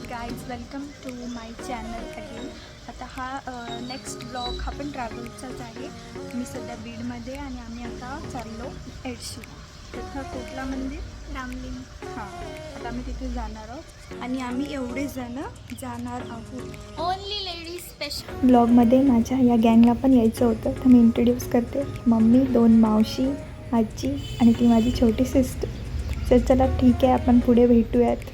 Guys, welcome to my channel again. आता हा next blog हा पण ट्रॅव्हल्सचाच आहे. मी सध्या बीडमध्ये आणि आम्ही आता चाललो एडशी. तिथं कोटला मंदिर, रामलिंग. हां, आता आम्ही तिथे जाणार आहोत आणि आम्ही एवढे जण जाणार आहोत. Only ladies special. ब्लॉगमध्ये माझ्या या गँगला पण यायचं होतं, तर मी इंट्रोड्यूस करते. मम्मी, 2 मावशी, आजी आणि ती माझी छोटी सिस्टर. तर चला ठीक आहे, आपण पुढे भेटूयात.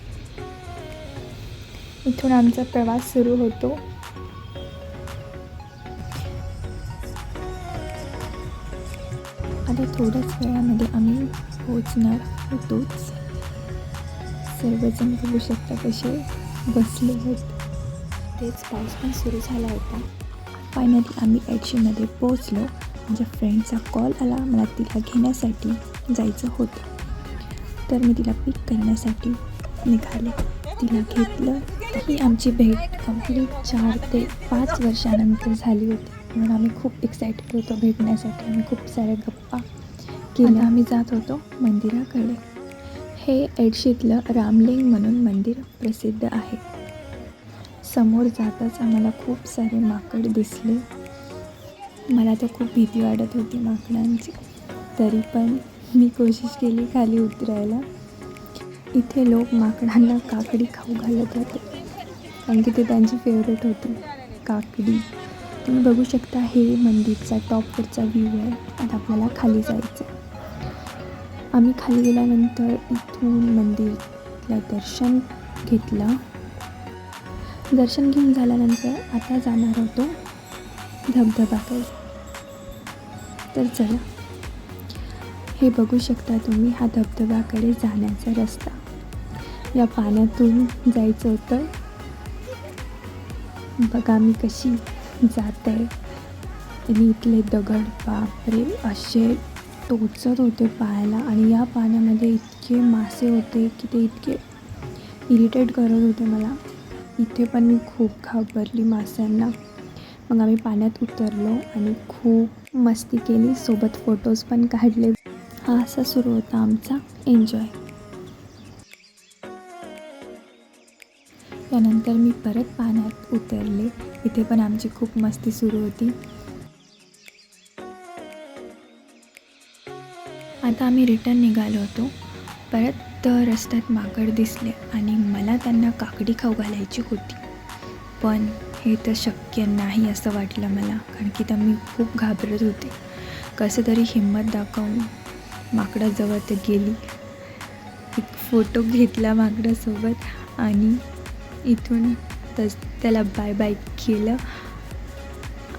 इथून आमचा प्रवास सुरू होतो. आता थोड्याच वेळामध्ये आम्ही पोहोचणार होतोच. सर्वजण बघू शकता कसे बसले आहेत. तेच पाऊस पण सुरू झाला होता. फायनली आम्ही एडशीमध्ये पोहोचलो. माझ्या फ्रेंडचा कॉल आला, मला तिला घेण्यासाठी जायचं होतं. तर मी तिला पिक करण्यासाठी निघाले. तिला घेतलं. ही आमची भेट कंप्लीट 4 ते 5 वर्षानंतर झाली होती. म्हणून आम्ही खूप एक्सायटेड होतो भेटण्यासाठी. आम्ही खूप साऱ्या गप्पा केल्या. आम्ही जात होतो मंदिराकडे. हे एडशीतलं रामलिंग म्हणून मंदिर प्रसिद्ध आहे. समोर जाताच आम्हाला खूप सारे माकड दिसले. मला तर खूप भीती वाटत होती माकडांची, तरी पण मी कोशिश केली खाली उतरायला. इथे लोक माकडांना काकडी खाऊ घालत होते, कारण की ते त्यांची फेवरेट होती काकडी. तुम्ही बघू शकता, हे मंदिरचा टॉपवरचा व्ह्यू आहे. आता आपल्याला खाली जायचं. आम्ही खाली गेल्यानंतर इथून मंदिरातलं दर्शन घेतलं. दर्शन घेऊन झाल्यानंतर आता जाणार होतो धबधबाकडे. तर चला, हे बघू शकता तुम्ही, हा धबधबाकडे जाण्याचा रस्ता. या पाण्यातून जायचं होतं. बघा मी कशी जात आहे. आणि इथले दगड, बापरे, असे टोचत होते पायाला. आणि या पाण्यामध्ये इतके मासे होते की ते इतके इरिटेट करत होते मला. इथे पण मी खूप घाबरली माशांना. मग आम्ही पाण्यात उतरलो आणि खूप मस्ती केली, सोबत फोटोज पण काढले. हा असा सुरू होता आमचा एन्जॉय. त्यानंतर मी परत पाण्यात उतरले. इथे पण आमची खूप मस्ती सुरू होती. आता आम्ही रिटर्न निघालो होतो. परत रस्त्यात माकड दिसले आणि मला त्यांना काकडी खाऊ घालायची होती. पण हे तर शक्य नाही असं वाटलं मला, कारण की तर मी खूप घाबरत होते. कसं तरी हिंमत दाखवून माकडाजवळ ते गेली. एक फोटो घेतला माकडासोबत आणि इथून त्याला बाय बाय केलं.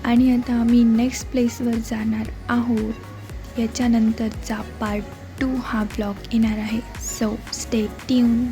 आणि आता आम्ही नेक्स्ट प्लेसवर जाणार आहोत. याच्यानंतरचा पार्ट 2 हा ब्लॉग येणार आहे. So stay tune.